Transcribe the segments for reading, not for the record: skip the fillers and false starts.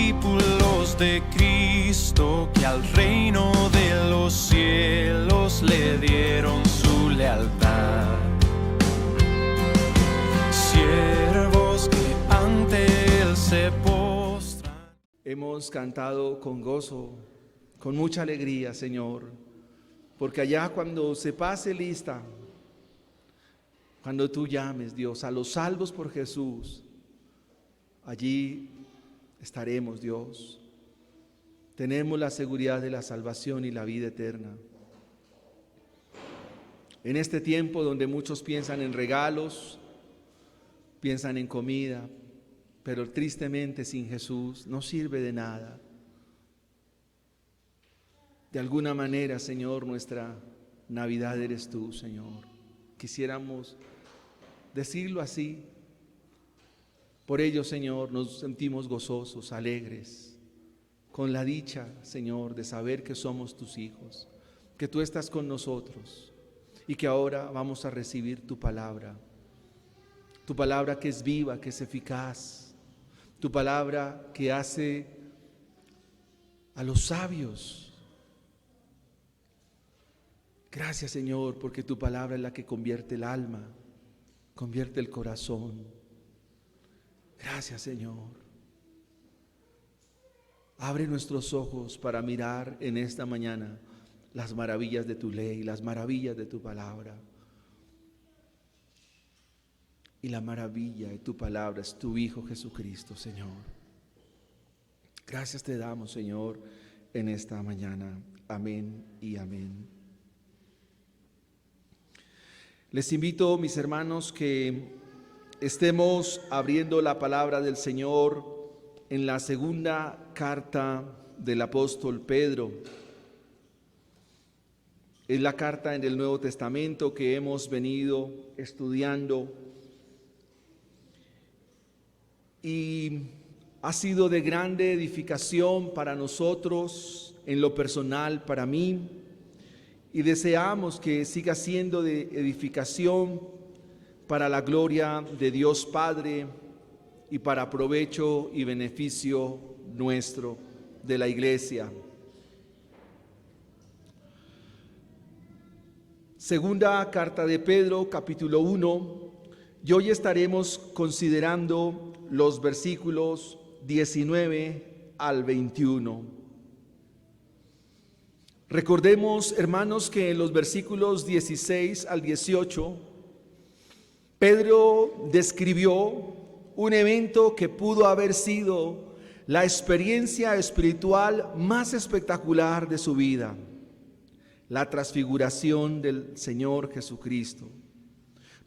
discípulos de Cristo que al reino de los cielos le dieron su lealtad. Siervos que ante Él se postran. Hemos cantado con gozo, con mucha alegría, Señor, porque allá cuando se pase lista, cuando tú llames, Dios, a los salvos por Jesús, allí estaremos, Dios. Tenemos la seguridad de la salvación y la vida eterna. En este tiempo donde muchos piensan en regalos, piensan en comida, pero tristemente sin Jesús no sirve de nada. De alguna manera, Señor, nuestra Navidad eres tú, Señor. Quisiéramos decirlo así. Por ello, Señor, nos sentimos gozosos, alegres, con la dicha, Señor, de saber que somos tus hijos, que tú estás con nosotros y que ahora vamos a recibir tu palabra que es viva, que es eficaz, tu palabra que hace a los sabios. Gracias, Señor, porque tu palabra es la que convierte el alma, convierte el corazón. Gracias, Señor. Abre nuestros ojos para mirar en esta mañana las maravillas de tu ley, las maravillas de tu palabra. Y la maravilla de tu palabra es tu Hijo Jesucristo, Señor. Gracias te damos, Señor, en esta mañana. Amén y amén. Les invito, mis hermanos, que estemos abriendo la palabra del Señor en la segunda carta del apóstol Pedro. Es la carta en el Nuevo Testamento que hemos venido estudiando y ha sido de grande edificación para nosotros, en lo personal para mí, y deseamos que siga siendo de edificación para la gloria de Dios Padre y para provecho y beneficio nuestro, de la iglesia. Segunda carta de Pedro, capítulo 1, y hoy estaremos considerando los versículos 19 al 21. Recordemos, hermanos, que en los versículos 16 al 18, Pedro describió un evento que pudo haber sido la experiencia espiritual más espectacular de su vida, la transfiguración del Señor Jesucristo.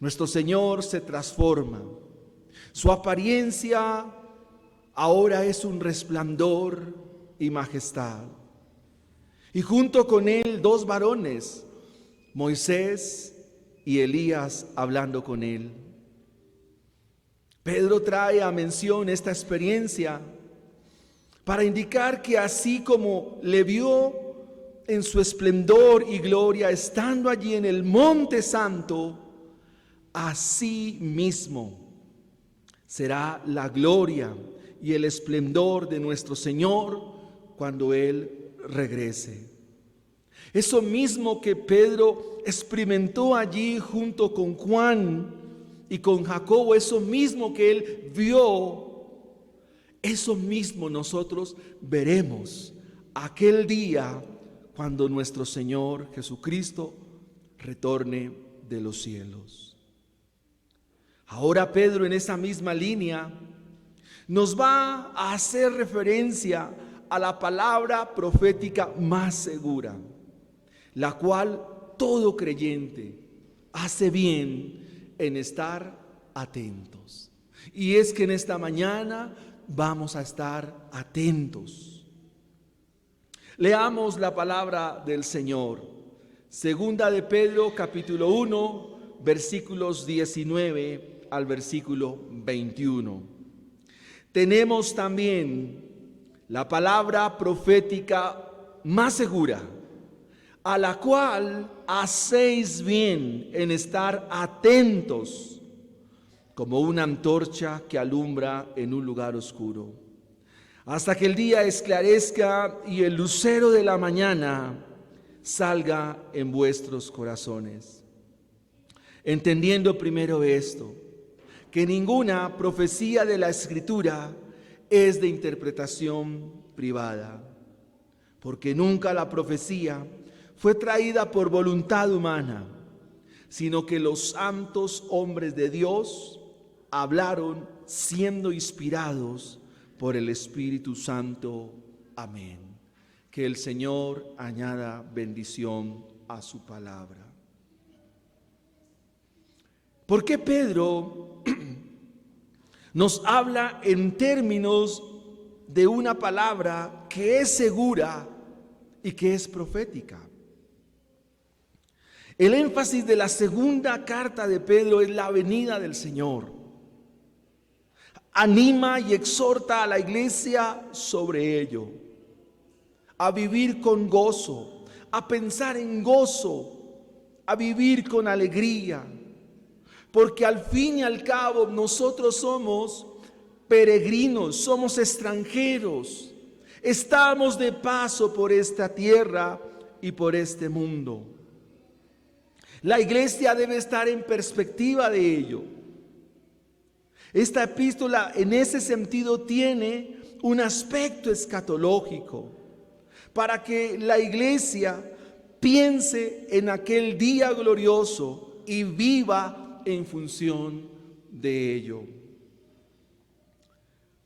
Nuestro Señor se transforma. Su apariencia ahora es un resplandor y majestad. Y junto con él dos varones, Moisés y Elías, hablando con él. Pedro trae a mención esta experiencia para indicar que así como le vio en su esplendor y gloria estando allí en el Monte Santo, así mismo será la gloria y el esplendor de nuestro Señor cuando Él regrese. Eso mismo que Pedro experimentó allí junto con Juan y con Jacobo, eso mismo que él vio, eso mismo nosotros veremos aquel día cuando nuestro Señor Jesucristo retorne de los cielos. Ahora Pedro, en esa misma línea, nos va a hacer referencia a la palabra profética más segura, la cual todo creyente hace bien en estar atentos. Y es que en esta mañana vamos a estar atentos. Leamos la palabra del Señor. Segunda de Pedro, capítulo 1, versículos 19 al versículo 21. Tenemos también la palabra profética más segura, a la cual hacéis bien en estar atentos, como una antorcha que alumbra en un lugar oscuro, hasta que el día esclarezca y el lucero de la mañana salga en vuestros corazones. Entendiendo primero esto, que ninguna profecía de la Escritura es de interpretación privada, porque nunca la profecía fue traída por voluntad humana, sino que los santos hombres de Dios hablaron siendo inspirados por el Espíritu Santo. Amén. Que el Señor añada bendición a su palabra. ¿Por qué Pedro nos habla en términos de una palabra que es segura y que es profética? El énfasis de la segunda carta de Pedro es la venida del Señor. Anima y exhorta a la iglesia sobre ello, a vivir con gozo, a pensar en gozo, a vivir con alegría, porque al fin y al cabo nosotros somos peregrinos, somos extranjeros, estamos de paso por esta tierra y por este mundo. La iglesia debe estar en perspectiva de ello. Esta epístola en ese sentido tiene un aspecto escatológico, para que la iglesia piense en aquel día glorioso y viva en función de ello.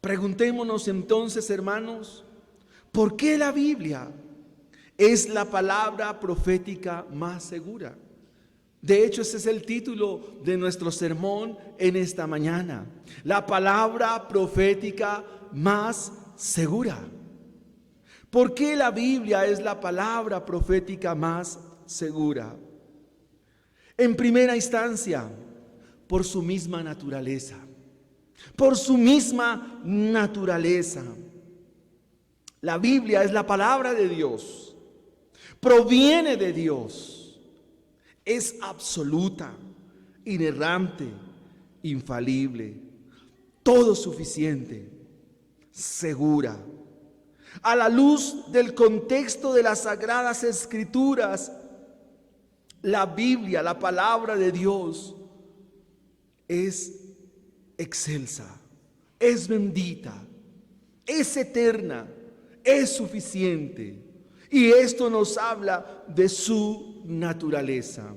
Preguntémonos entonces, hermanos, ¿por qué la Biblia es la palabra profética más segura? De hecho, ese es el título de nuestro sermón en esta mañana. La palabra profética más segura. ¿Por qué la Biblia es la palabra profética más segura? En primera instancia, por su misma naturaleza. Por su misma naturaleza. La Biblia es la palabra de Dios. Proviene de Dios. Es absoluta, inerrante, infalible, todo suficiente, segura. A la luz del contexto de las Sagradas Escrituras, la Biblia, la palabra de Dios, es excelsa, es bendita, es eterna, es suficiente. Y esto nos habla de su naturaleza.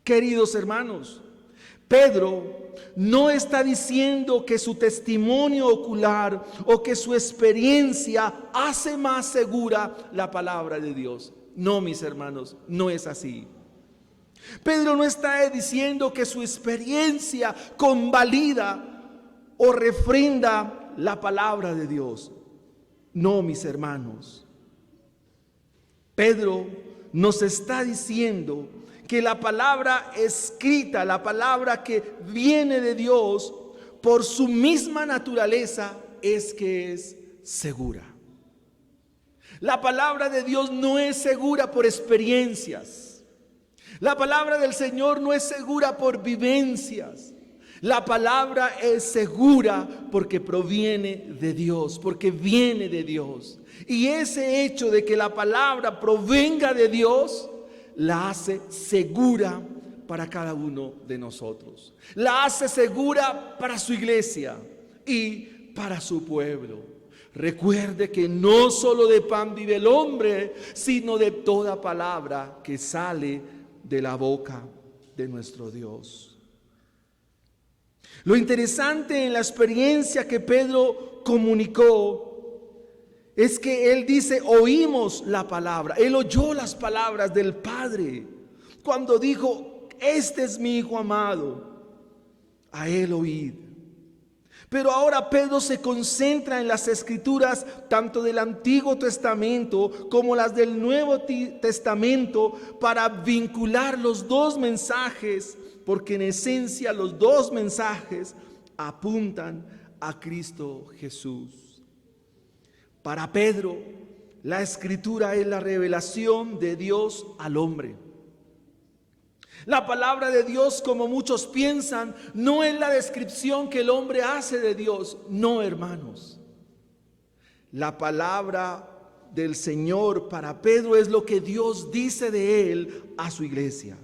Queridos hermanos, Pedro no está diciendo que su testimonio ocular o que su experiencia hace más segura la palabra de Dios. No, mis hermanos, no es así. Pedro no está diciendo que su experiencia convalida o refrenda la palabra de Dios. No, mis hermanos. Pedro nos está diciendo que la palabra escrita, la palabra que viene de Dios, por su misma naturaleza es que es segura. La palabra de Dios no es segura por experiencias. La palabra del Señor no es segura por vivencias. La palabra es segura porque proviene de Dios, porque viene de Dios. Y ese hecho de que la palabra provenga de Dios, la hace segura para cada uno de nosotros. La hace segura para su iglesia y para su pueblo. Recuerde que no solo de pan vive el hombre, sino de toda palabra que sale de la boca de nuestro Dios. Lo interesante en la experiencia que Pedro comunicó es que él dice, oímos la palabra. Él oyó las palabras del Padre cuando dijo, este es mi Hijo amado, a él oíd. Pero ahora Pedro se concentra en las escrituras tanto del Antiguo Testamento como las del Nuevo Testamento para vincular los dos mensajes, porque en esencia los dos mensajes apuntan a Cristo Jesús. Para Pedro, la escritura es la revelación de Dios al hombre. La palabra de Dios, como muchos piensan, no es la descripción que el hombre hace de Dios. No, hermanos. La palabra del Señor para Pedro es lo que Dios dice de él a su iglesia.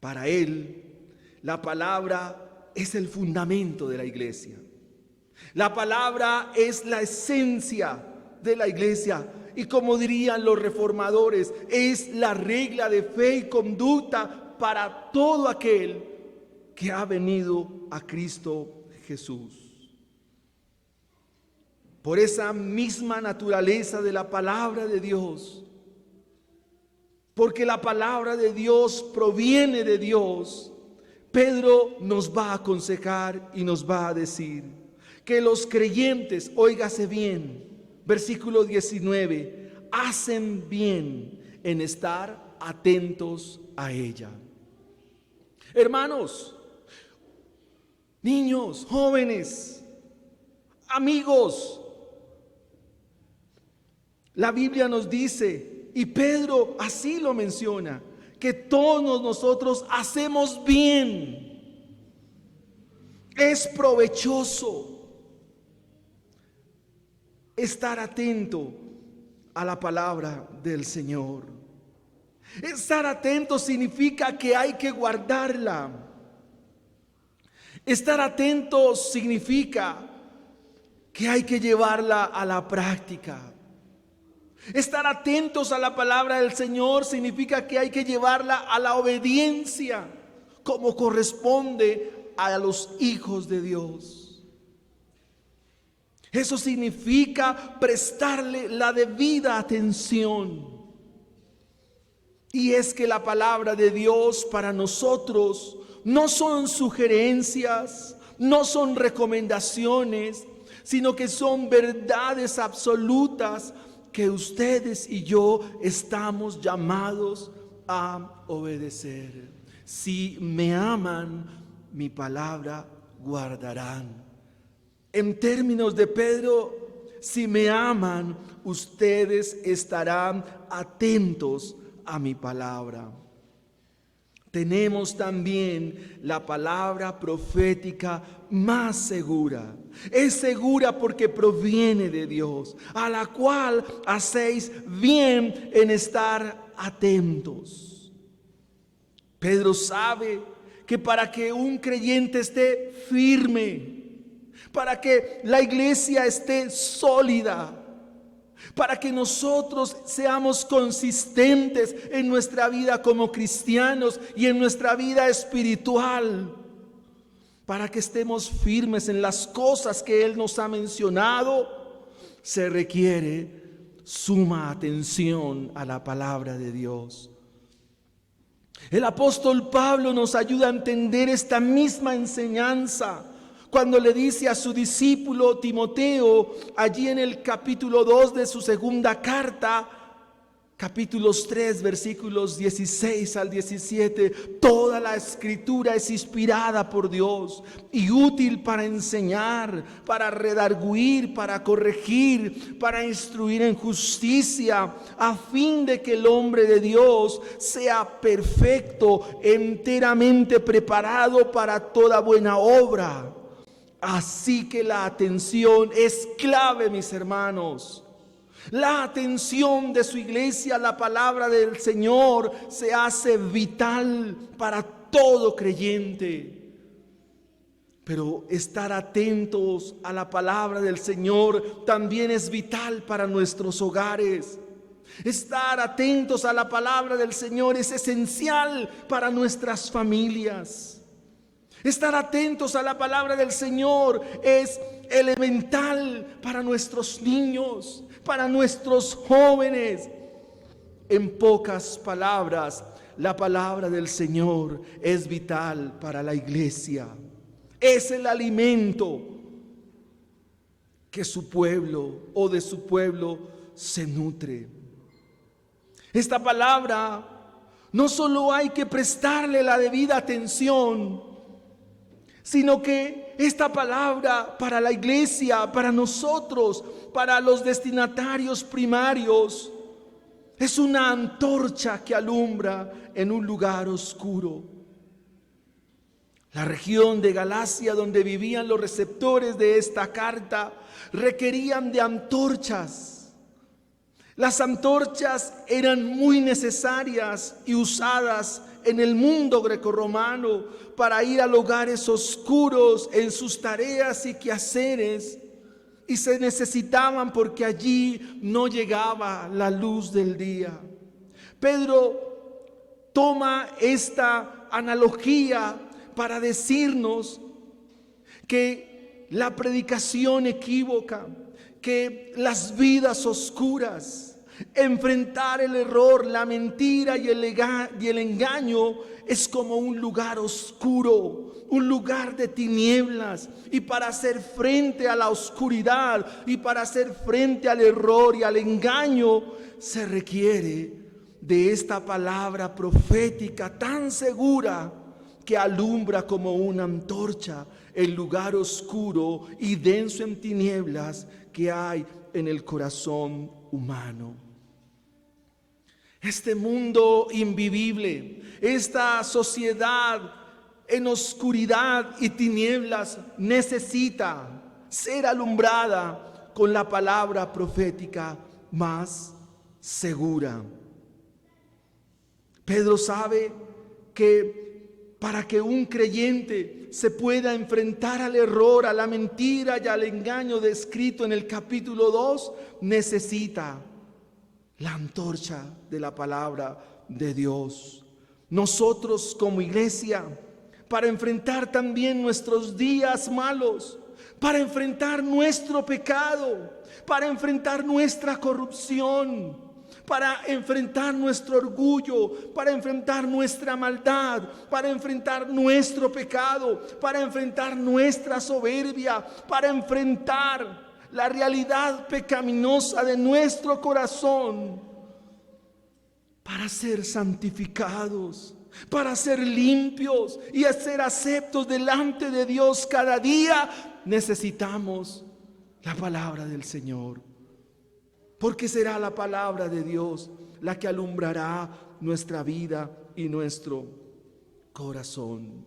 Para él, la palabra es el fundamento de la iglesia. La palabra es la esencia de la iglesia. Y como dirían los reformadores, es la regla de fe y conducta para todo aquel que ha venido a Cristo Jesús. Por esa misma naturaleza de la palabra de Dios, porque la palabra de Dios proviene de Dios, Pedro nos va a aconsejar y nos va a decir que los creyentes, óigase bien, versículo 19, hacen bien en estar atentos a ella. Hermanos, niños, jóvenes, amigos, la Biblia nos dice, y Pedro así lo menciona, que todos nosotros hacemos bien. Es provechoso estar atento a la palabra del Señor. Estar atento significa que hay que guardarla. Estar atento significa que hay que llevarla a la práctica. Estar atentos a la palabra del Señor significa que hay que llevarla a la obediencia, como corresponde a los hijos de Dios. Eso significa prestarle la debida atención. Y es que la palabra de Dios para nosotros no son sugerencias, no son recomendaciones, sino que son verdades absolutas que ustedes y yo estamos llamados a obedecer. Si me aman, mi palabra guardarán. En términos de Pedro, si me aman, ustedes estarán atentos a mi palabra. Tenemos también la palabra profética más segura. Es segura porque proviene de Dios, a la cual hacéis bien en estar atentos. Pedro sabe que para que un creyente esté firme, para que la iglesia esté sólida, para que nosotros seamos consistentes en nuestra vida como cristianos y en nuestra vida espiritual, para que estemos firmes en las cosas que Él nos ha mencionado, se requiere suma atención a la palabra de Dios. El apóstol Pablo nos ayuda a entender esta misma enseñanza cuando le dice a su discípulo Timoteo, allí en el capítulo 2 de su segunda carta, capítulos 3, versículos 16 al 17, toda la escritura es inspirada por Dios y útil para enseñar, para redarguir, para corregir, para instruir en justicia, a fin de que el hombre de Dios sea perfecto, enteramente preparado para toda buena obra. Así que la atención es clave, mis hermanos. La atención de su iglesia a la palabra del Señor se hace vital para todo creyente. Pero estar atentos a la palabra del Señor también es vital para nuestros hogares. Estar atentos a la palabra del Señor es esencial para nuestras familias. Estar atentos a la palabra del Señor es elemental para nuestros niños, para nuestros jóvenes. En pocas palabras, la palabra del Señor es vital para la iglesia. Es el alimento que su pueblo o de su pueblo se nutre. Esta palabra no solo hay que prestarle la debida atención, sino que esta palabra para la iglesia, para nosotros, para los destinatarios primarios, Es una antorcha que alumbra en un lugar oscuro. La región de Galacia, donde vivían los receptores de esta carta, requerían de antorchas. Las antorchas eran muy necesarias y usadas en el mundo grecorromano para ir a lugares oscuros en sus tareas y quehaceres, y se necesitaban porque allí no llegaba la luz del día. Pedro toma esta analogía para decirnos que la predicación equívoca, que las vidas oscuras, enfrentar el error, la mentira y el engaño es como un lugar oscuro, un lugar de tinieblas. Y para hacer frente a la oscuridad y para hacer frente al error y al engaño, se requiere de esta palabra profética tan segura que alumbra como una antorcha el lugar oscuro y denso en tinieblas que hay en el corazón humano. Este mundo invivible, esta sociedad en oscuridad y tinieblas necesita ser alumbrada con la palabra profética más segura. Pedro sabe que para que un creyente se pueda enfrentar al error, a la mentira y al engaño descrito en el capítulo 2, necesita la antorcha de la palabra de Dios. Nosotros como iglesia, para enfrentar también nuestros días malos, para enfrentar nuestro pecado, para enfrentar nuestra corrupción, para enfrentar nuestro orgullo, para enfrentar nuestra maldad, para enfrentar nuestro pecado, para enfrentar nuestra soberbia, para enfrentar la realidad pecaminosa de nuestro corazón, para ser santificados, para ser limpios y ser aceptos delante de Dios cada día, necesitamos la palabra del Señor. Porque será la palabra de Dios la que alumbrará nuestra vida y nuestro corazón.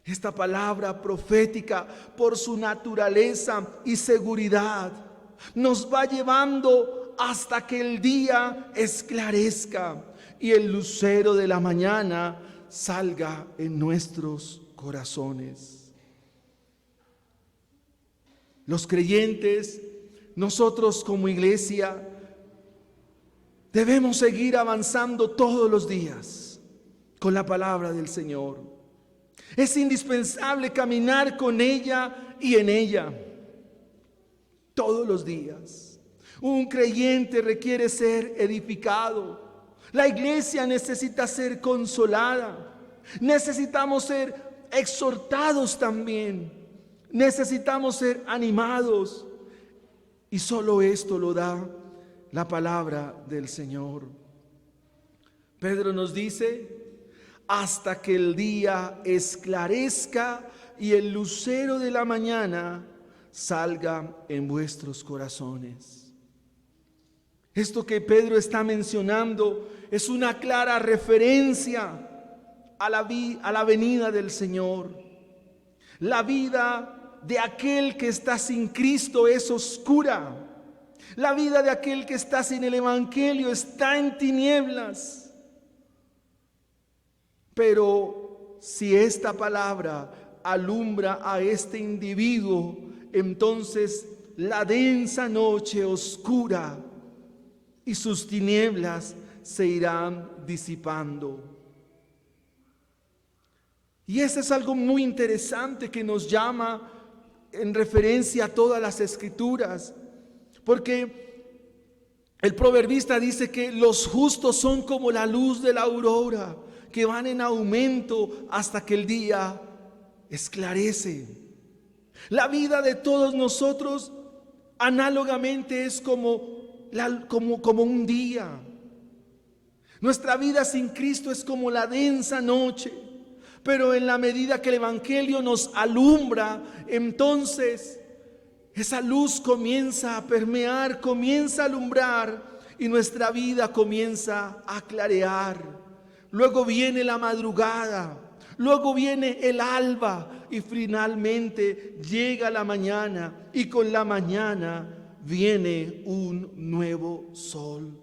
Esta palabra profética, por su naturaleza y seguridad, nos va llevando hasta que el día esclarezca y el lucero de la mañana salga en nuestros corazones. Los creyentes, nosotros como iglesia, debemos seguir avanzando todos los días con la palabra del Señor. Es indispensable caminar con ella y en ella todos los días. Un creyente requiere ser edificado. La iglesia necesita ser consolada. Necesitamos ser exhortados también. Necesitamos ser animados. Y solo esto lo da la palabra del Señor. Pedro nos dice: hasta que el día esclarezca y el lucero de la mañana salga en vuestros corazones. Esto que Pedro está mencionando es una clara referencia a la venida del Señor. La vida de aquel que está sin Cristo es oscura. La vida de aquel que está sin el Evangelio está en tinieblas. Pero si esta palabra alumbra a este individuo, entonces la densa noche oscura y sus tinieblas se irán disipando. Y eso es algo muy interesante que nos llama en referencia a todas las escrituras, porque el proverbista dice que los justos son como la luz de la aurora, que van en aumento hasta que el día esclarece. La vida de todos nosotros análogamente es como un día. Nuestra vida sin Cristo es como la densa noche, pero en la medida que el Evangelio nos alumbra, entonces esa luz comienza a permear, comienza a alumbrar, y nuestra vida comienza a clarear. Luego viene la madrugada, luego viene el alba y finalmente llega la mañana, y con la mañana viene un nuevo sol.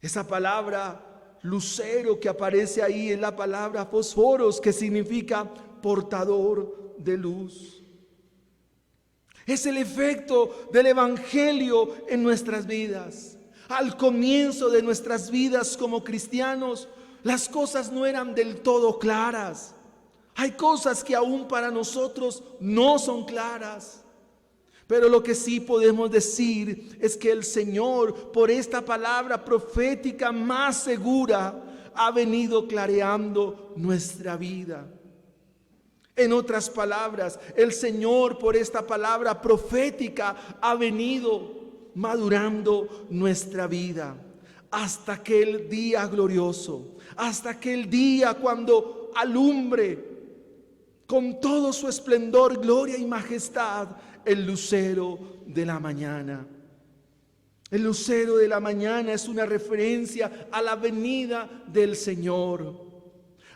Esa palabra lucero que aparece ahí es la palabra fosforos, que significa portador de luz. Es el efecto del evangelio en nuestras vidas. Al comienzo de nuestras vidas como cristianos, las cosas no eran del todo claras. Hay cosas que aún para nosotros no son claras. Pero lo que sí podemos decir es que el Señor, por esta palabra profética más segura, ha venido clareando nuestra vida. En otras palabras, el Señor, por esta palabra profética, ha venido madurando nuestra vida hasta aquel día glorioso, hasta aquel día cuando alumbre con todo su esplendor, gloria y majestad el lucero de la mañana. El lucero de la mañana es una referencia a la venida del Señor.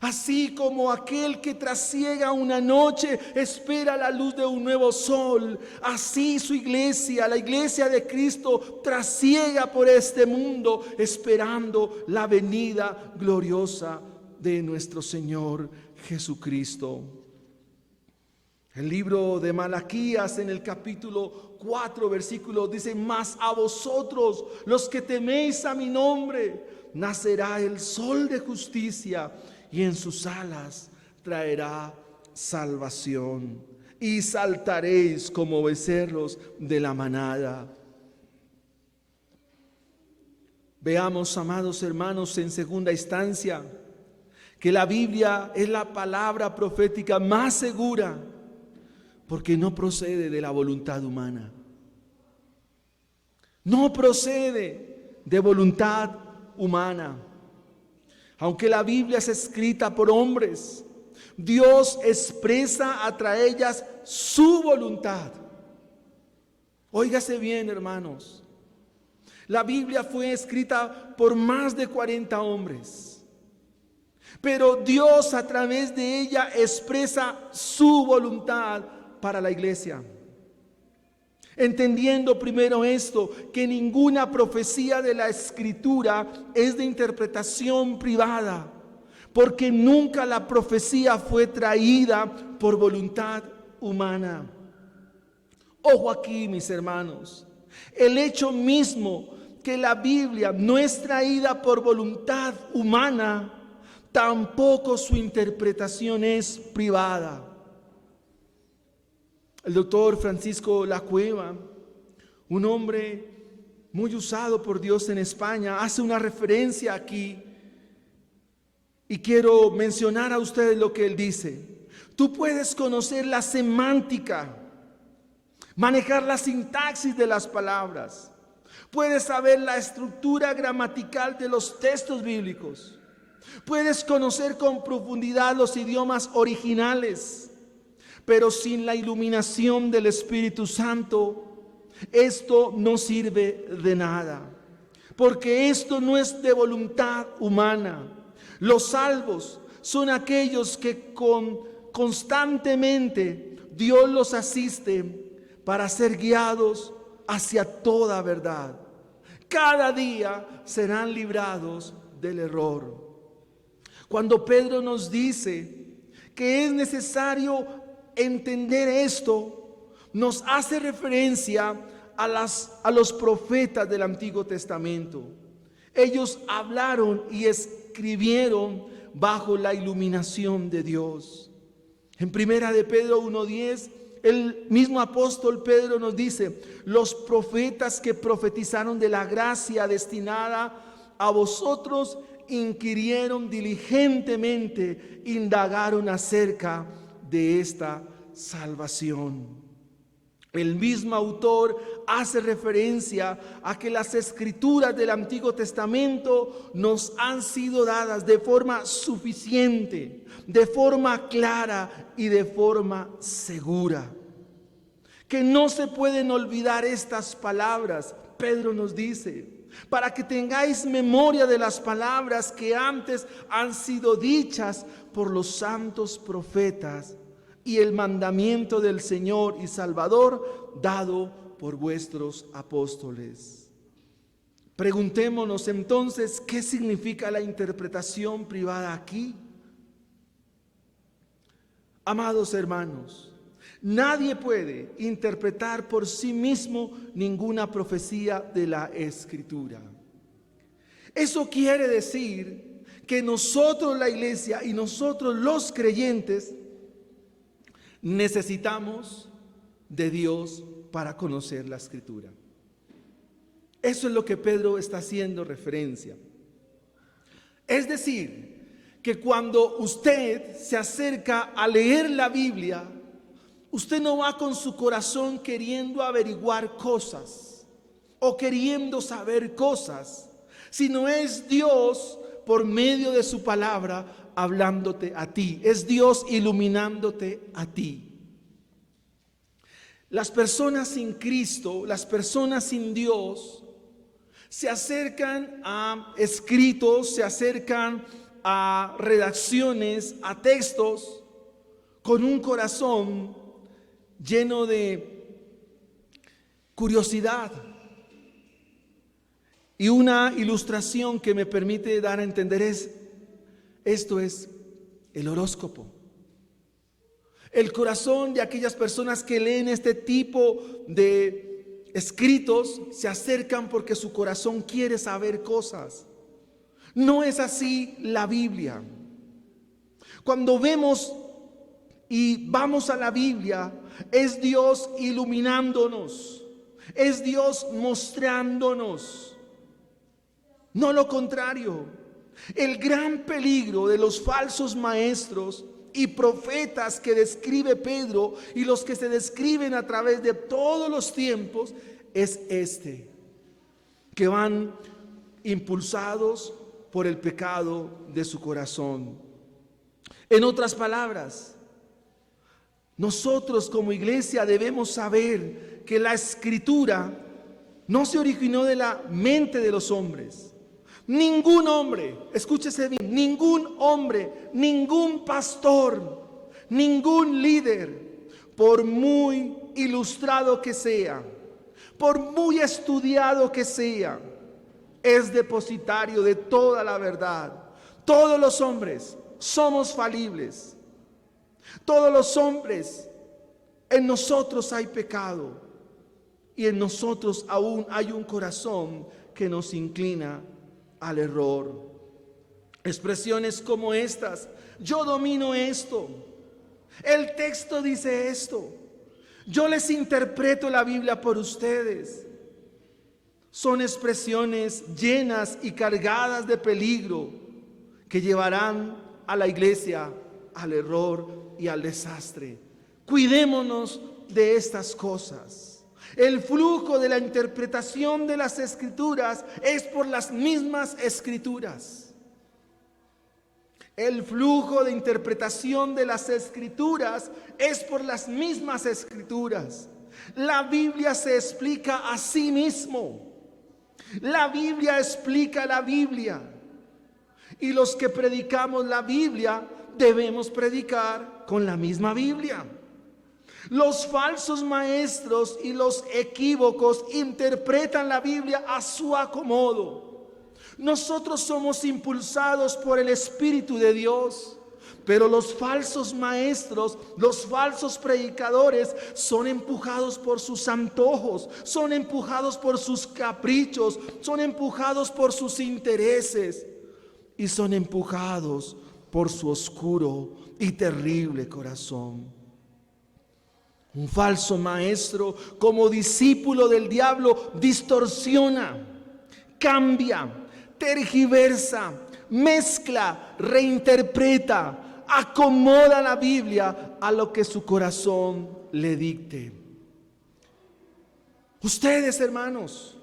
Así como aquel que trasiega una noche espera la luz de un nuevo sol, así su iglesia, la iglesia de Cristo, trasiega por este mundo esperando la venida gloriosa de nuestro Señor Jesucristo. El libro de Malaquías en el capítulo 4 versículo dice: mas a vosotros los que teméis a mi nombre nacerá el sol de justicia, y en sus alas traerá salvación, y saltaréis como becerros de la manada. Veamos, amados hermanos, en segunda instancia, que la Biblia es la palabra profética más segura, porque no procede de la voluntad humana. No procede de voluntad humana. Aunque la Biblia es escrita por hombres, Dios expresa a través de ellas su voluntad. Óigase bien, hermanos. La Biblia fue escrita por más de 40 hombres, pero Dios a través de ella expresa su voluntad para la iglesia. Entendiendo primero esto, que ninguna profecía de la Escritura es de interpretación privada, porque nunca la profecía fue traída por voluntad humana. Ojo aquí, mis hermanos, el hecho mismo que la Biblia no es traída por voluntad humana, tampoco su interpretación es privada. El doctor Francisco Lacueva, un hombre muy usado por Dios en España, hace una referencia aquí y quiero mencionar a ustedes lo que él dice. Tú puedes conocer la semántica, manejar la sintaxis de las palabras, puedes saber la estructura gramatical de los textos bíblicos, puedes conocer con profundidad los idiomas originales, pero sin la iluminación del Espíritu Santo, esto no sirve de nada, porque esto no es de voluntad humana. Los salvos son aquellos que constantemente Dios los asiste para ser guiados hacia toda verdad. Cada día serán librados del error. Cuando Pedro nos dice que es necesario entender esto, nos hace referencia a los profetas del Antiguo Testamento. Ellos hablaron y escribieron bajo la iluminación de Dios. En primera de Pedro 1:10, el mismo apóstol Pedro nos dice: los profetas que profetizaron de la gracia destinada a vosotros inquirieron diligentemente, indagaron acerca de esta salvación. El mismo autor hace referencia a que las escrituras del Antiguo Testamento nos han sido dadas de forma suficiente, de forma clara y de forma segura. Que no se pueden olvidar estas palabras Pedro nos dice, para que tengáis memoria de las palabras que antes han sido dichas por los santos profetas y el mandamiento del Señor y Salvador dado por vuestros apóstoles. Preguntémonos entonces, ¿qué significa la interpretación privada aquí? Amados hermanos, nadie puede interpretar por sí mismo ninguna profecía de la Escritura. Eso quiere decir que nosotros, la iglesia, y nosotros los creyentes, necesitamos de Dios para conocer la Escritura. Eso es lo que Pedro está haciendo referencia. Es decir, que cuando usted se acerca a leer la Biblia, usted no va con su corazón queriendo averiguar cosas o queriendo saber cosas, sino es Dios por medio de su palabra hablándote a ti, es Dios iluminándote a ti. Las personas sin Cristo, las personas sin Dios, se acercan a escritos, se acercan a redacciones, a textos, con un corazón lleno de curiosidad. Y una ilustración que me permite dar a entender esto es el horóscopo. El corazón de aquellas personas que leen este tipo de escritos se acercan porque su corazón quiere saber cosas. No es así la Biblia. Cuando vemos y vamos a la Biblia, es Dios iluminándonos, es Dios mostrándonos, no lo contrario. El gran peligro de los falsos maestros y profetas que describe Pedro y los que se describen a través de todos los tiempos es que van impulsados por el pecado de su corazón. En otras palabras, nosotros como iglesia debemos saber que la Escritura no se originó de la mente de los hombres. Ningún hombre, escúchese bien, ningún hombre, ningún pastor, ningún líder, por muy ilustrado que sea, por muy estudiado que sea, es depositario de toda la verdad. Todos los hombres somos falibles. Todos los hombres, en nosotros hay pecado y en nosotros aún hay un corazón que nos inclina al error. Expresiones como estas: yo domino esto, el texto dice esto, yo les interpreto la Biblia por ustedes. Son expresiones llenas y cargadas de peligro que llevarán a la iglesia al error y al desastre. Cuidémonos de estas cosas. El flujo de la interpretación de las Escrituras es por las mismas Escrituras. El flujo de interpretación de las Escrituras es por las mismas Escrituras. La Biblia se explica a sí mismo. La Biblia explica la Biblia. Y los que predicamos la Biblia debemos predicar con la misma Biblia. Los falsos maestros y los equívocos interpretan la Biblia a su acomodo. Nosotros somos impulsados por el Espíritu de Dios, pero los falsos maestros, los falsos predicadores son empujados por sus antojos, son empujados por sus caprichos, son empujados por sus intereses y son empujados por su oscuro y terrible corazón. Un falso maestro, como discípulo del diablo, distorsiona, cambia, tergiversa, mezcla, reinterpreta, acomoda la Biblia a lo que su corazón le dicte. Ustedes, hermanos,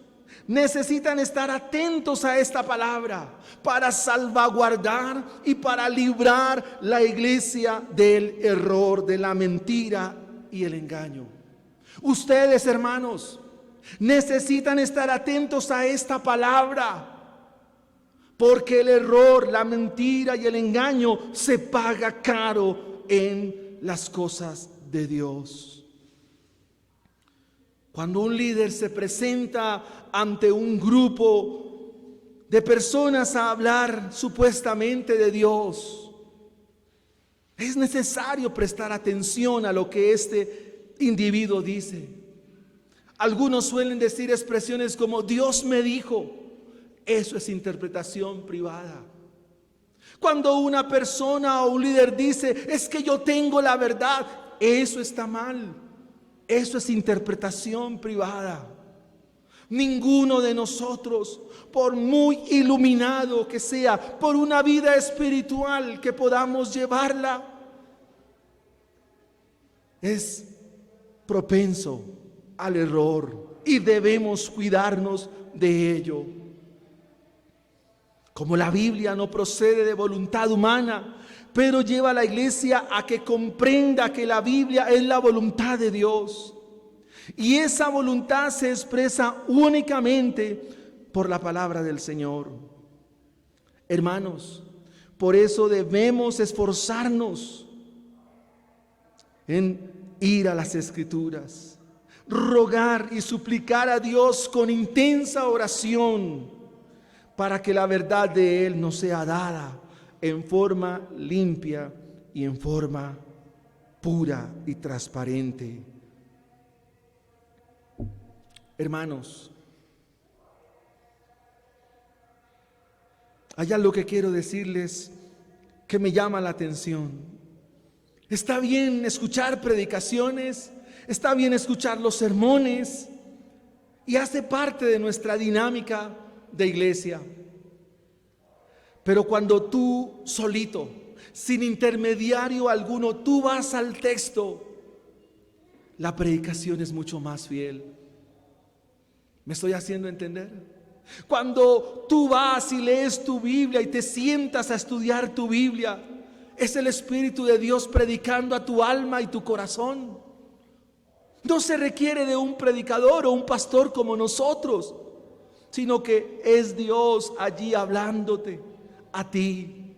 necesitan estar atentos a esta palabra para salvaguardar y para librar la iglesia del error, de la mentira y el engaño. Ustedes, hermanos, necesitan estar atentos a esta palabra. Porque el error, la mentira y el engaño se paga caro en las cosas de Dios. Cuando un líder se presenta ante un grupo de personas a hablar supuestamente de Dios, es necesario prestar atención a lo que este individuo dice. Algunos suelen decir expresiones como Dios me dijo. Eso es interpretación privada. Cuando una persona o un líder dice, es que yo tengo la verdad, eso está mal. Eso es interpretación privada. Ninguno de nosotros, por muy iluminado que sea, por una vida espiritual que podamos llevarla, es propenso al error y debemos cuidarnos de ello. Como la Biblia no procede de voluntad humana, pero lleva a la iglesia a que comprenda que la Biblia es la voluntad de Dios. Y esa voluntad se expresa únicamente por la palabra del Señor. Hermanos, por eso debemos esforzarnos en ir a las Escrituras, rogar y suplicar a Dios con intensa oración, para que la verdad de Él nos sea dada en forma limpia y en forma pura y transparente. Hermanos, hay algo que quiero decirles que me llama la atención. Está bien escuchar predicaciones, está bien escuchar los sermones y hace parte de nuestra dinámica de iglesia. Pero cuando tú solito, sin intermediario alguno, tú vas al texto, la predicación es mucho más fiel. ¿Me estoy haciendo entender? Cuando tú vas y lees tu Biblia y te sientas a estudiar tu Biblia, es el Espíritu de Dios predicando a tu alma y tu corazón. No se requiere de un predicador o un pastor como nosotros, sino que es Dios allí hablándote a ti.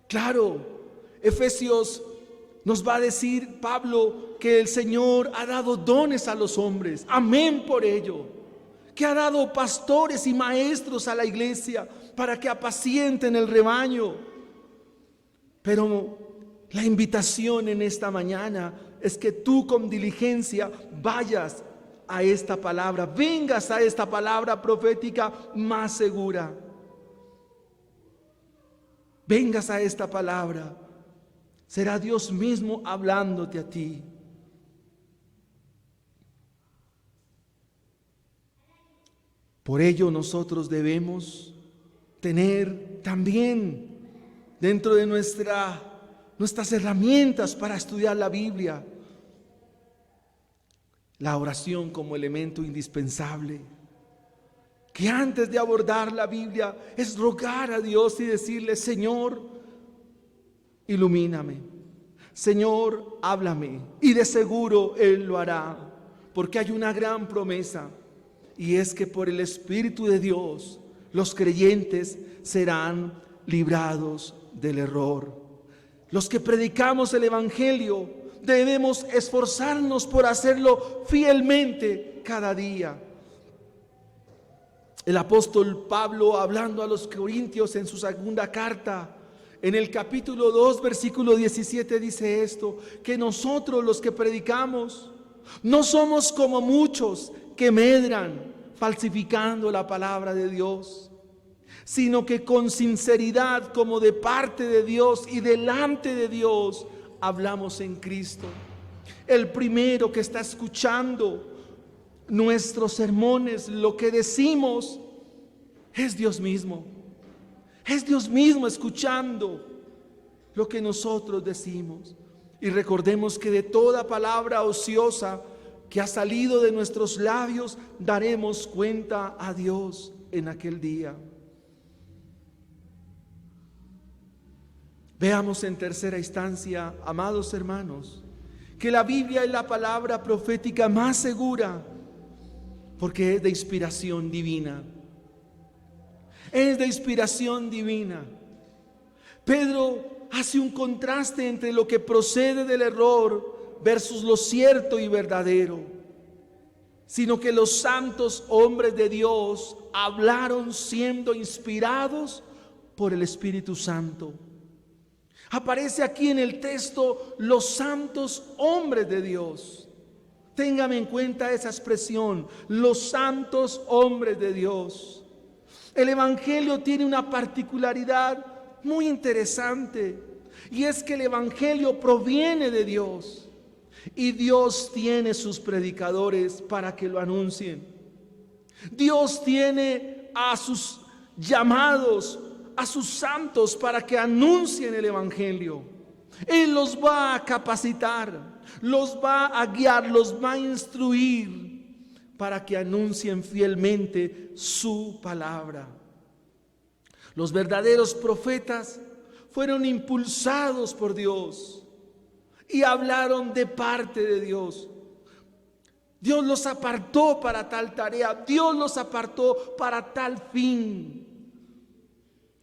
Claro, Efesios nos va a decir Pablo que el Señor ha dado dones a los hombres. Amén por ello. Que ha dado pastores y maestros a la iglesia para que apacienten el rebaño. Pero la invitación en esta mañana es que tú con diligencia vayas a esta palabra, vengas a esta palabra profética más segura. Vengas a esta palabra. Será Dios mismo hablándote a ti. Por ello nosotros debemos tener también dentro de nuestras herramientas para estudiar la Biblia, la oración como elemento indispensable. Que antes de abordar la Biblia es rogar a Dios y decirle: Señor, ilumíname, Señor, háblame. Y de seguro Él lo hará, porque hay una gran promesa, y es que por el Espíritu de Dios los creyentes serán librados del error. Los que predicamos el Evangelio debemos esforzarnos por hacerlo fielmente cada día. El apóstol Pablo, hablando a los corintios en su segunda carta, en el capítulo 2, versículo 17, dice esto: que nosotros los que predicamos no somos como muchos que medran falsificando la palabra de Dios, sino que con sinceridad, como de parte de Dios y delante de Dios, hablamos en Cristo. El primero que está escuchando nuestros sermones, lo que decimos, es Dios mismo. Es Dios mismo escuchando lo que nosotros decimos. Y recordemos que de toda palabra ociosa que ha salido de nuestros labios, daremos cuenta a Dios en aquel día. Veamos en tercera instancia, amados hermanos, que la Biblia es la palabra profética más segura porque es de inspiración divina. Es de inspiración divina. Pedro hace un contraste entre lo que procede del error versus lo cierto y verdadero, sino que los santos hombres de Dios hablaron siendo inspirados por el Espíritu Santo. Aparece aquí en el texto los santos hombres de Dios. Téngame en cuenta esa expresión, los santos hombres de Dios. El Evangelio tiene una particularidad muy interesante, y es que el Evangelio proviene de Dios y Dios tiene sus predicadores para que lo anuncien. Dios tiene a sus llamados, a sus santos para que anuncien el Evangelio. Él los va a capacitar, los va a guiar, los va a instruir para que anuncien fielmente su palabra. Los verdaderos profetas fueron impulsados por Dios y hablaron de parte de Dios. Dios los apartó para tal tarea, Dios los apartó para tal fin.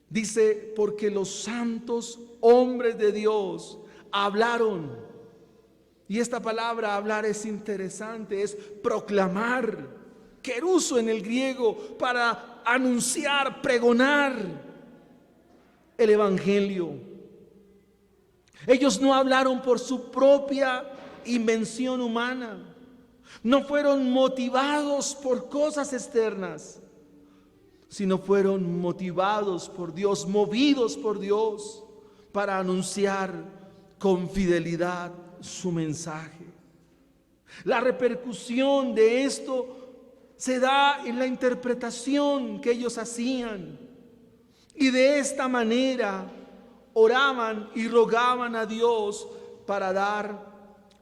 Dice, porque los santos hombres de Dios hablaron. Y esta palabra hablar es interesante, es proclamar. Keruso en el griego, para anunciar, pregonar el Evangelio. Ellos no hablaron por su propia invención humana, no fueron motivados por cosas externas, sino fueron motivados por Dios, movidos por Dios para anunciar con fidelidad su mensaje. La repercusión de esto se da en la interpretación que ellos hacían, y de esta manera oraban y rogaban a Dios para dar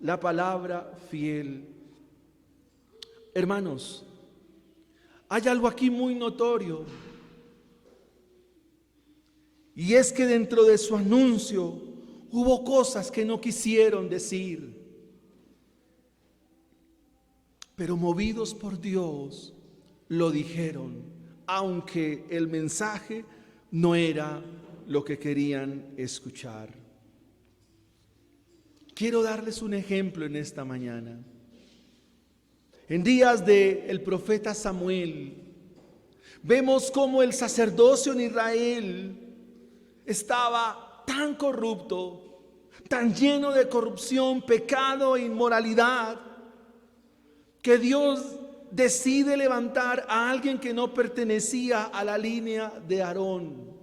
la palabra fiel. Hermanos, hay algo aquí muy notorio, y es que dentro de su anuncio hubo cosas que no quisieron decir, pero movidos por Dios lo dijeron, aunque el mensaje no era lo que querían escuchar. Quiero darles un ejemplo en esta mañana. En días del profeta Samuel, vemos cómo el sacerdocio en Israel estaba tan corrupto, tan lleno de corrupción, pecado e inmoralidad, que Dios decide levantar a alguien que no pertenecía a la línea de Aarón.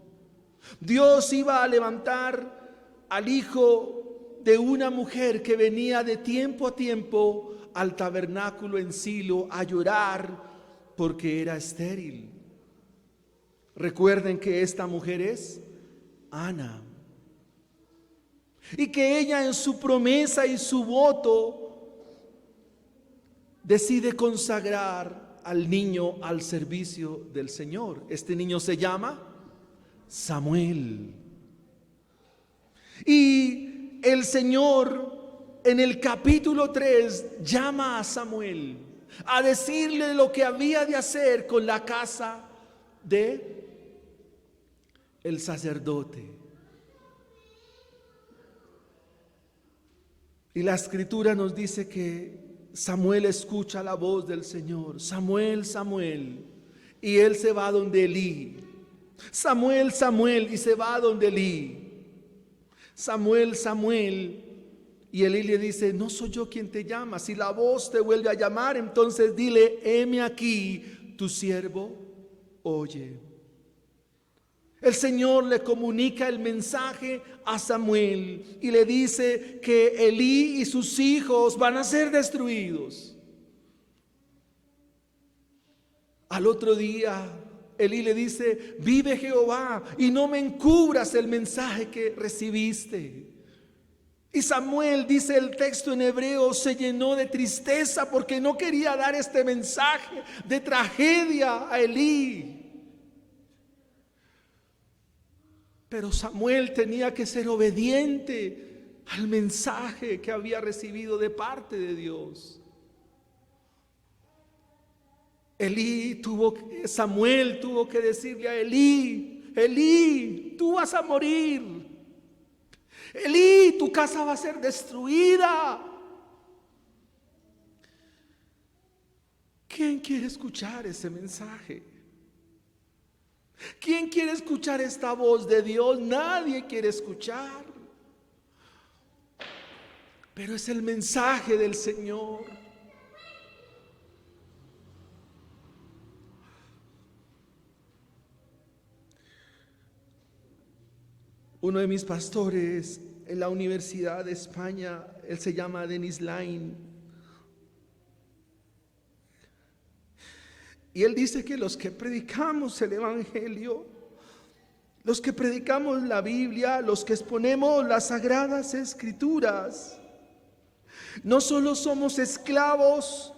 Dios iba a levantar al hijo de una mujer que venía de tiempo a tiempo al tabernáculo en Silo a llorar porque era estéril. Recuerden que esta mujer es Ana, y que ella en su promesa y su voto decide consagrar al niño al servicio del Señor. Este niño se llama Samuel. Y el Señor en el capítulo 3 llama a Samuel a decirle lo que había de hacer con la casa de el sacerdote. Y la Escritura nos dice que Samuel escucha la voz del Señor: Samuel, Samuel. Y él se va donde Elí. Samuel, Samuel. Y se va donde Elí. Samuel, Samuel. Y Elí le dice: no soy yo quien te llama. Si la voz te vuelve a llamar, entonces dile: heme aquí, tu siervo oye. El Señor le comunica el mensaje a Samuel y le dice que Elí y sus hijos van a ser destruidos. Al otro día, Elí le dice: vive Jehová y no me encubras el mensaje que recibiste. Y Samuel, dice el texto en hebreo, se llenó de tristeza porque no quería dar este mensaje de tragedia a Elí. Pero Samuel tenía que ser obediente al mensaje que había recibido de parte de Dios. Samuel tuvo que decirle a Elí: Elí, tú vas a morir. Elí, tu casa va a ser destruida. ¿Quién quiere escuchar ese mensaje? ¿Quién quiere escuchar esta voz de Dios? Nadie quiere escuchar. Pero es el mensaje del Señor. Uno de mis pastores en la Universidad de España, él se llama Denis Lain, y él dice que los que predicamos el Evangelio, los que predicamos la Biblia, los que exponemos las Sagradas Escrituras, no solo somos esclavos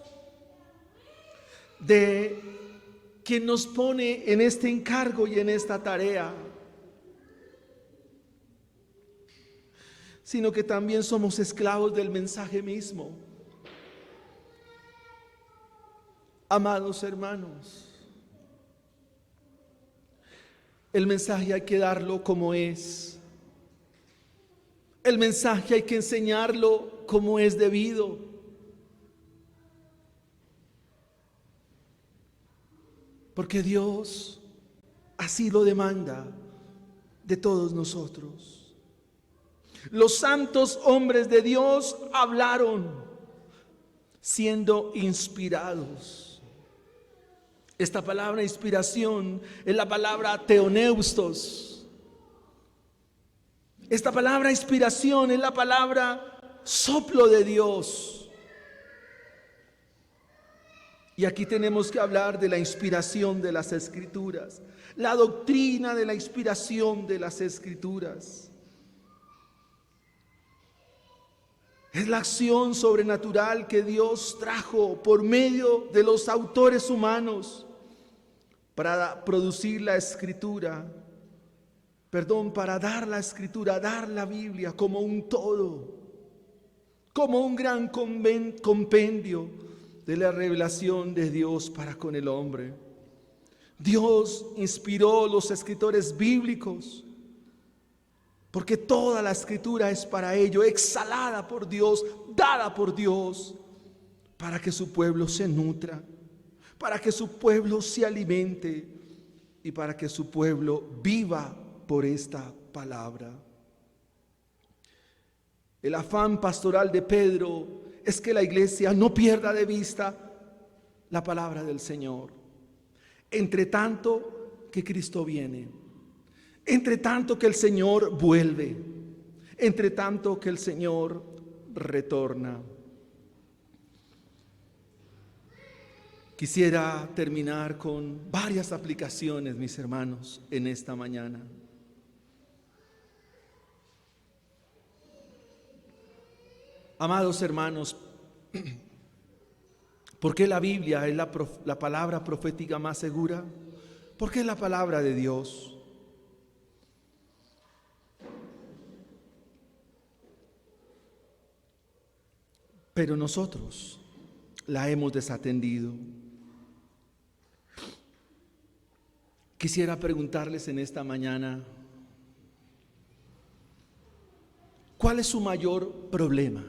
de quien nos pone en este encargo y en esta tarea, sino que también somos esclavos del mensaje mismo. Amados hermanos, el mensaje hay que darlo como es. El mensaje hay que enseñarlo como es debido. Porque Dios así lo demanda de todos nosotros. Los santos hombres de Dios hablaron siendo inspirados. Esta palabra inspiración es la palabra teoneustos. Esta palabra inspiración es la palabra soplo de Dios. Y aquí tenemos que hablar de la inspiración de las Escrituras, la doctrina de la inspiración de las Escrituras. Es la acción sobrenatural que Dios trajo por medio de los autores humanos para producir la Escritura, para dar la Escritura, dar la Biblia como un todo, como un gran compendio de la revelación de Dios para con el hombre. Dios inspiró los escritores bíblicos, porque toda la Escritura es para ello, exhalada por Dios, dada por Dios, para que su pueblo se nutra, para que su pueblo se alimente y para que su pueblo viva por esta palabra. El afán pastoral de Pedro es que la iglesia no pierda de vista la palabra del Señor, entre tanto que Cristo viene, entre tanto que el Señor vuelve, entre tanto que el Señor retorna. Quisiera terminar con varias aplicaciones, mis hermanos, en esta mañana. Amados hermanos, ¿por qué la Biblia es la palabra profética más segura? Porque es la palabra de Dios. Pero nosotros la hemos desatendido. Quisiera preguntarles en esta mañana, ¿cuál es su mayor problema?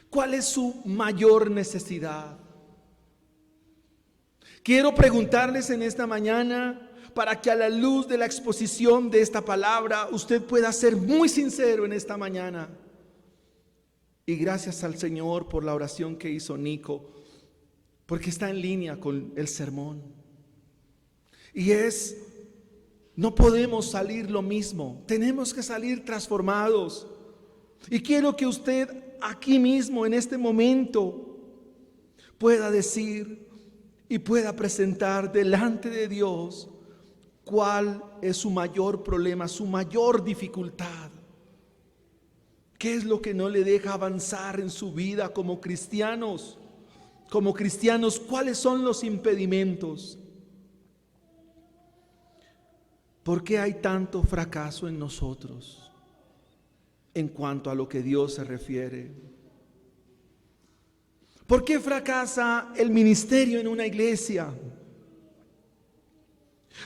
¿Cuál es su mayor necesidad? Quiero preguntarles en esta mañana para que a la luz de la exposición de esta palabra usted pueda ser muy sincero en esta mañana. Y gracias al Señor por la oración que hizo Nico, porque está en línea con el sermón. Y no podemos salir lo mismo, tenemos que salir transformados. Y quiero que usted aquí mismo, en este momento, pueda decir y pueda presentar delante de Dios cuál es su mayor problema, su mayor dificultad. ¿Qué es lo que no le deja avanzar en su vida como cristianos? Como cristianos, ¿cuáles son los impedimentos? ¿Por qué hay tanto fracaso en nosotros? en cuanto a lo que Dios se refiere. ¿Por qué fracasa el ministerio en una iglesia?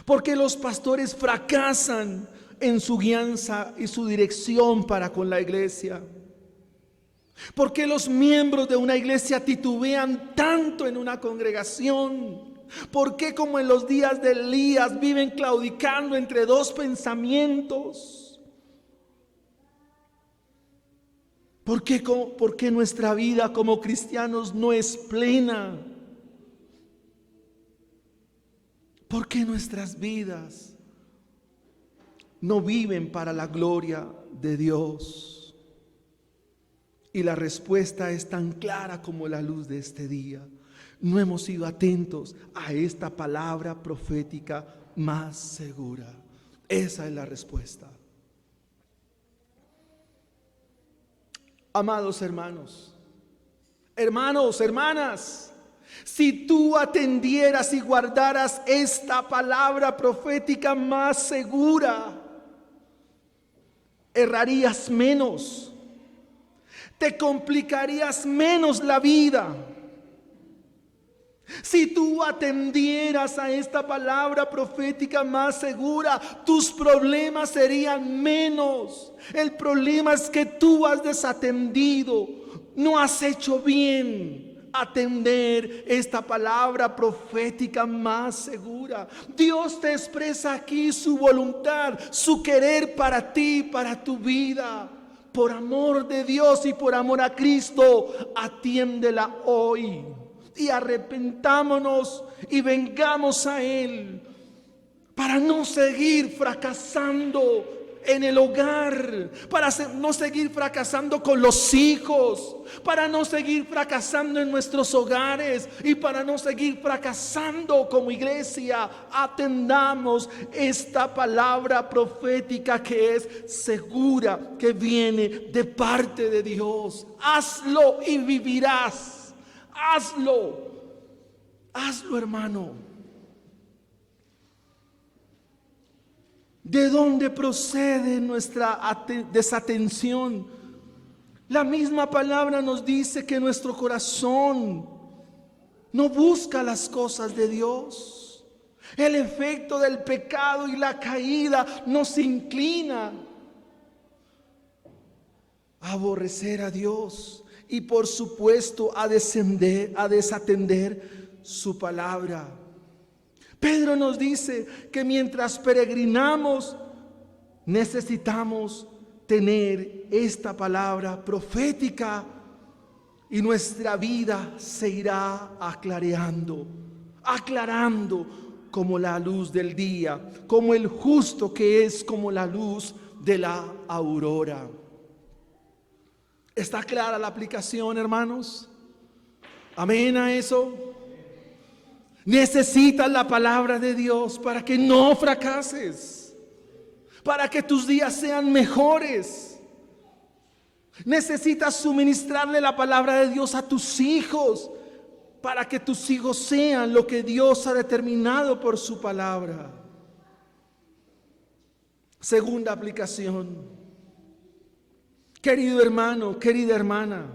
¿Por qué los pastores fracasan en su guianza y su dirección para con la iglesia? ¿Por qué los miembros de una iglesia titubean tanto en una congregación? ¿Por qué, como en los días de Elías, viven claudicando entre dos pensamientos? ¿Por qué nuestra vida como cristianos no es plena? ¿Por qué nuestras vidas no viven para la gloria de Dios? Y la respuesta es tan clara como la luz de este día. No hemos sido atentos a esta palabra profética más segura. Esa es la respuesta. Amados hermanos, hermanas, si tú atendieras y guardaras esta palabra profética más segura, errarías menos, te complicarías menos la vida. Si tú atendieras a esta palabra profética más segura, tus problemas serían menos. El problema es que tú has desatendido, no has hecho bien atender esta palabra profética más segura. Dios te expresa aquí su voluntad, su querer para ti, para tu vida. Por amor de Dios y por amor a Cristo, atiéndela hoy. Y arrepentámonos y vengamos a Él para no seguir fracasando en el hogar, para no seguir fracasando con los hijos, para no seguir fracasando en nuestros hogares y para no seguir fracasando como iglesia. Atendamos esta palabra profética que es segura, que viene de parte de Dios. Hazlo y vivirás. Hazlo, hermano. ¿De dónde procede nuestra desatención? La misma palabra nos dice que nuestro corazón no busca las cosas de Dios. El efecto del pecado y la caída nos inclina a aborrecer a Dios. Y por supuesto a desatender su palabra. Pedro nos dice que mientras peregrinamos necesitamos tener esta palabra profética y nuestra vida se irá aclarando como la luz del día, como el justo que es como la luz de la aurora. ¿Está clara la aplicación, hermanos? Amén a eso. Necesitas la palabra de Dios para que no fracases, para que tus días sean mejores. Necesitas suministrarle la palabra de Dios a tus hijos, para que tus hijos sean lo que Dios ha determinado por su palabra. Segunda aplicación. Querido hermano, querida hermana,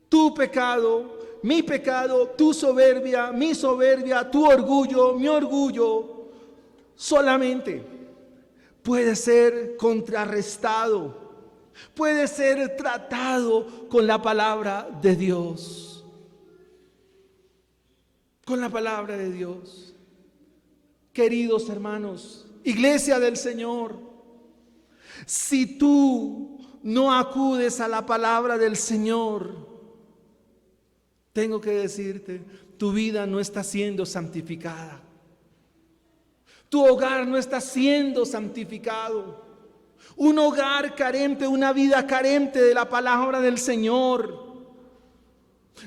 tu pecado, mi pecado, tu soberbia, mi soberbia, tu orgullo, mi orgullo, solamente puede ser contrarrestado, puede ser tratado con la palabra de Dios. Con la palabra de Dios. Queridos hermanos, iglesia del Señor, si tú no acudes a la palabra del Señor, tengo que decirte, tu vida no está siendo santificada. Tu hogar no está siendo santificado. Un hogar carente, una vida carente de la palabra del Señor,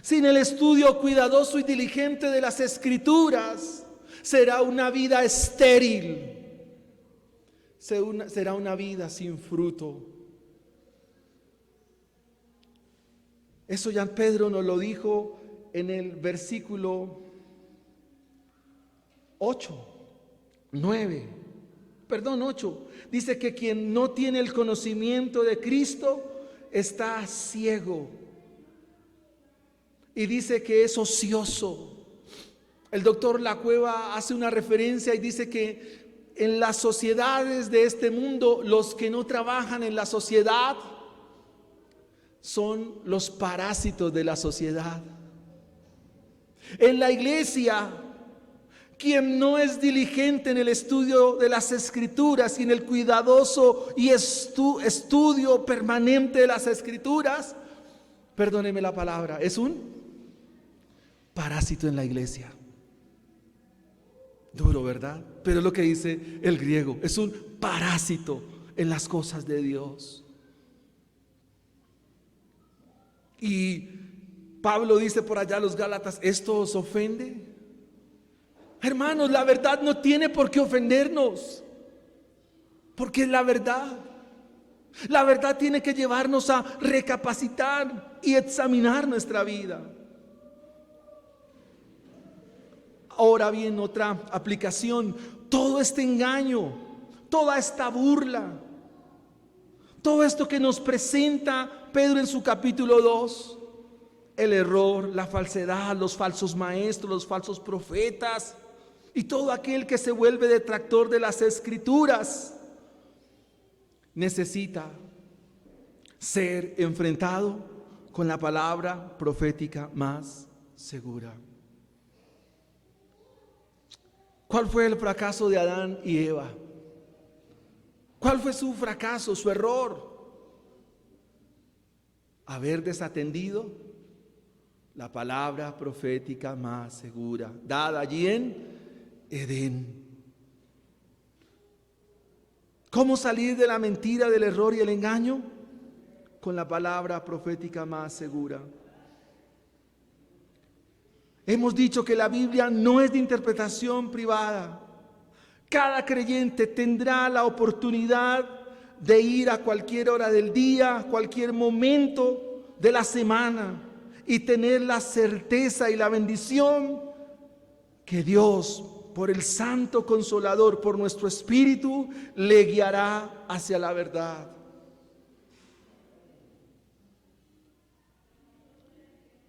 sin el estudio cuidadoso y diligente de las Escrituras, será una vida estéril. Será una vida sin fruto. Eso ya Pedro nos lo dijo en el versículo 8, 9. perdón, 8. Dice que quien no tiene el conocimiento de Cristo está ciego. Y dice que es ocioso. El doctor Lacueva hace una referencia y dice que en las sociedades de este mundo, los que no trabajan en la sociedad son los parásitos de la sociedad. En la iglesia, quien no es diligente en el estudio de las Escrituras y en el cuidadoso y estudio permanente de las Escrituras, perdóneme la palabra, es un parásito en la iglesia. Duro, ¿verdad? Pero es lo que dice el griego, es un parásito en las cosas de Dios. Y Pablo dice por allá a los Gálatas, ¿esto os ofende? Hermanos, la verdad no tiene por qué ofendernos, porque es la verdad. La verdad tiene que llevarnos a recapacitar y examinar nuestra vida. Ahora bien, otra aplicación, todo este engaño, toda esta burla, todo esto que nos presenta Pedro en su capítulo 2, el error, la falsedad, los falsos maestros, los falsos profetas y todo aquel que se vuelve detractor de las Escrituras, necesita ser enfrentado con la palabra profética más segura. ¿Cuál fue el fracaso de Adán y Eva? ¿Cuál fue su fracaso, su error? Haber desatendido la palabra profética más segura, dada allí en Edén. ¿Cómo salir de la mentira, del error y el engaño? Con la palabra profética más segura. Hemos dicho que la Biblia no es de interpretación privada. Cada creyente tendrá la oportunidad de ir a cualquier hora del día, cualquier momento de la semana y tener la certeza y la bendición que Dios, por el Santo Consolador, por nuestro Espíritu, le guiará hacia la verdad.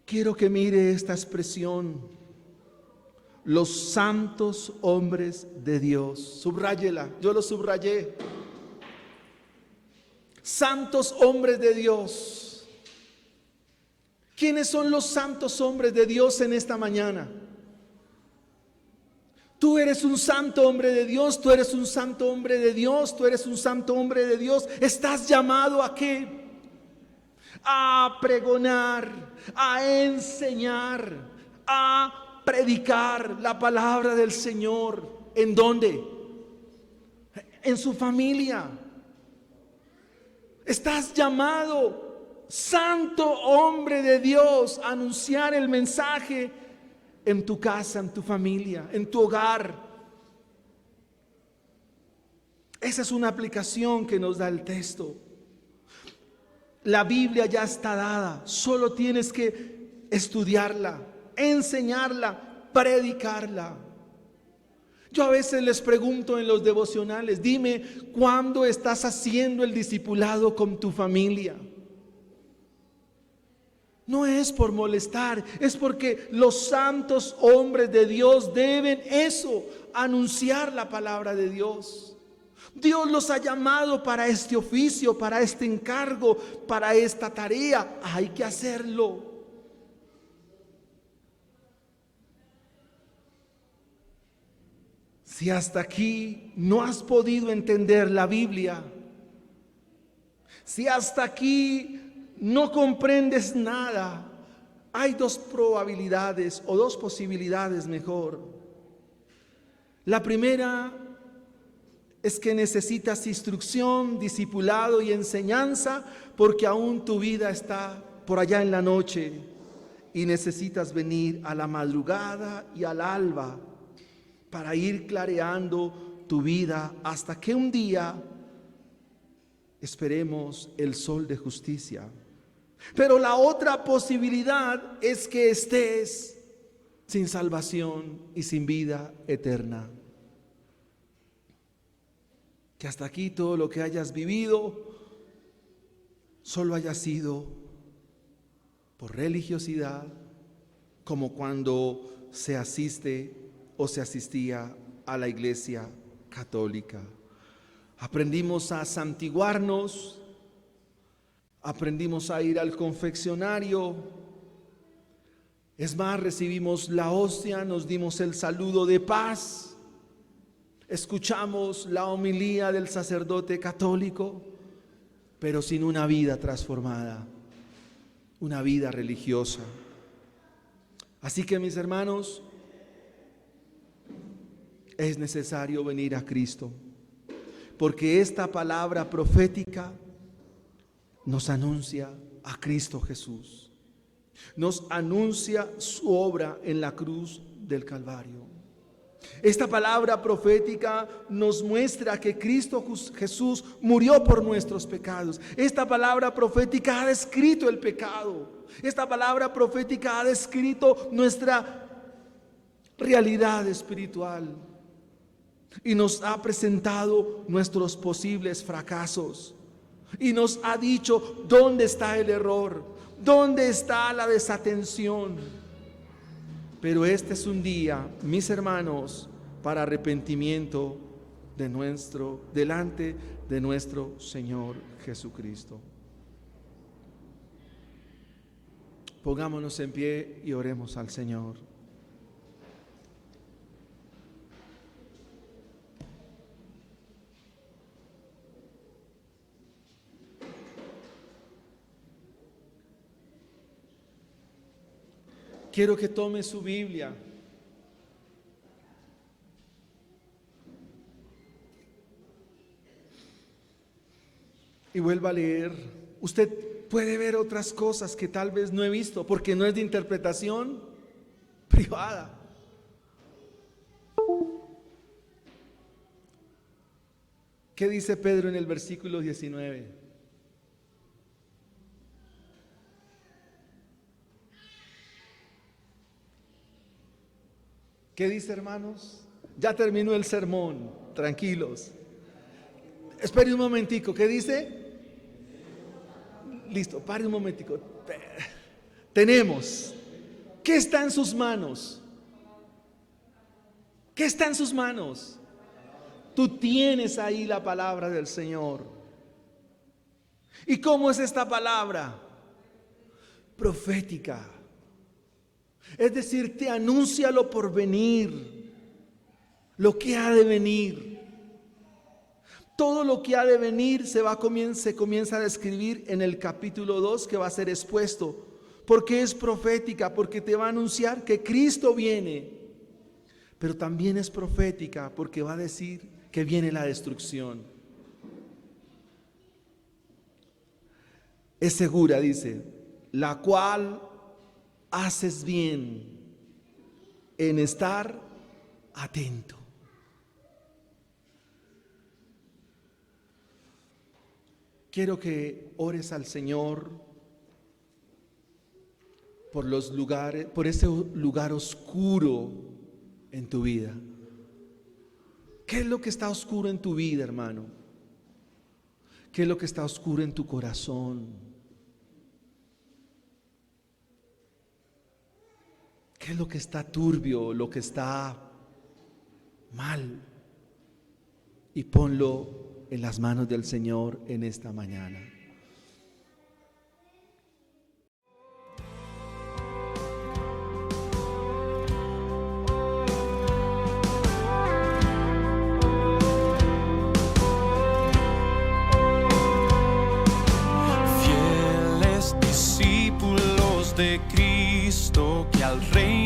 Quiero que mire esta expresión, los santos hombres de Dios. Subráyela, yo lo subrayé. Santos hombres de Dios. ¿Quiénes son los santos hombres de Dios en esta mañana? Tú eres un santo hombre de Dios, tú eres un santo hombre de Dios, tú eres un santo hombre de Dios. ¿Estás llamado a qué? A pregonar, a enseñar, a predicar la palabra del Señor. ¿En dónde? En su familia. Estás llamado, santo hombre de Dios, a anunciar el mensaje en tu casa, en tu familia, en tu hogar. Esa es una aplicación que nos da el texto. La Biblia ya está dada, solo tienes que estudiarla, enseñarla, predicarla. Yo a veces les pregunto en los devocionales, dime, ¿cuándo estás haciendo el discipulado con tu familia? No es por molestar, es porque los santos hombres de Dios deben eso, anunciar la palabra de Dios. Dios los ha llamado para este oficio, para este encargo, para esta tarea. Hay que hacerlo. Si hasta aquí no has podido entender la Biblia, si hasta aquí no comprendes nada, hay dos probabilidades o dos posibilidades mejor. La primera es que necesitas instrucción, discipulado y enseñanza porque aún tu vida está por allá en la noche y necesitas venir a la madrugada y al alba para ir clareando tu vida hasta que un día esperemos el sol de justicia. Pero la otra posibilidad es que estés sin salvación y sin vida eterna. que hasta aquí todo lo que hayas vivido solo haya sido por religiosidad, como cuando se asiste o se asistía a la iglesia católica. Aprendimos a santiguarnos, aprendimos a ir al confeccionario. Es más, recibimos la hostia, nos dimos el saludo de paz, escuchamos la homilía del sacerdote católico, pero sin una vida transformada, una vida religiosa. Así que, mis hermanos, es necesario venir a Cristo, porque esta palabra profética nos anuncia a Cristo Jesús, nos anuncia su obra en la cruz del Calvario. Esta palabra profética nos muestra que Cristo Jesús murió por nuestros pecados. Esta palabra profética ha descrito el pecado. Esta palabra profética ha descrito nuestra realidad espiritual y nos ha presentado nuestros posibles fracasos y nos ha dicho dónde está el error, dónde está la desatención. Pero este es un día, mis hermanos, para arrepentimiento delante de nuestro Señor Jesucristo. Pongámonos en pie y oremos al Señor. Quiero que tome su Biblia y vuelva a leer. Usted puede ver otras cosas que tal vez no he visto, porque no es de interpretación privada. ¿Qué dice Pedro en el versículo 19? ¿Qué dice, hermanos? Ya terminó el sermón, tranquilos. Espere un momentico, ¿qué dice? Listo, pare un momentico. Tenemos. ¿Qué está en sus manos? ¿Qué está en sus manos? Tú tienes ahí la palabra del Señor. ¿Y cómo es esta palabra? Profética. Es decir, te anuncia lo por venir, lo que ha de venir. Todo lo que ha de venir se comienza a describir en el capítulo 2 que va a ser expuesto. Porque es profética, porque te va a anunciar que Cristo viene. Pero también es profética porque va a decir que viene la destrucción. Es segura, dice, la cual haces bien en estar atento. Quiero que ores al Señor por los lugares, por ese lugar oscuro en tu vida. ¿Qué es lo que está oscuro en tu vida, hermano? ¿Qué es lo que está oscuro en tu corazón? ¿Qué es lo que está turbio, lo que está mal? Y ponlo en las manos del Señor en esta mañana. Fieles discípulos de Cristo que al reino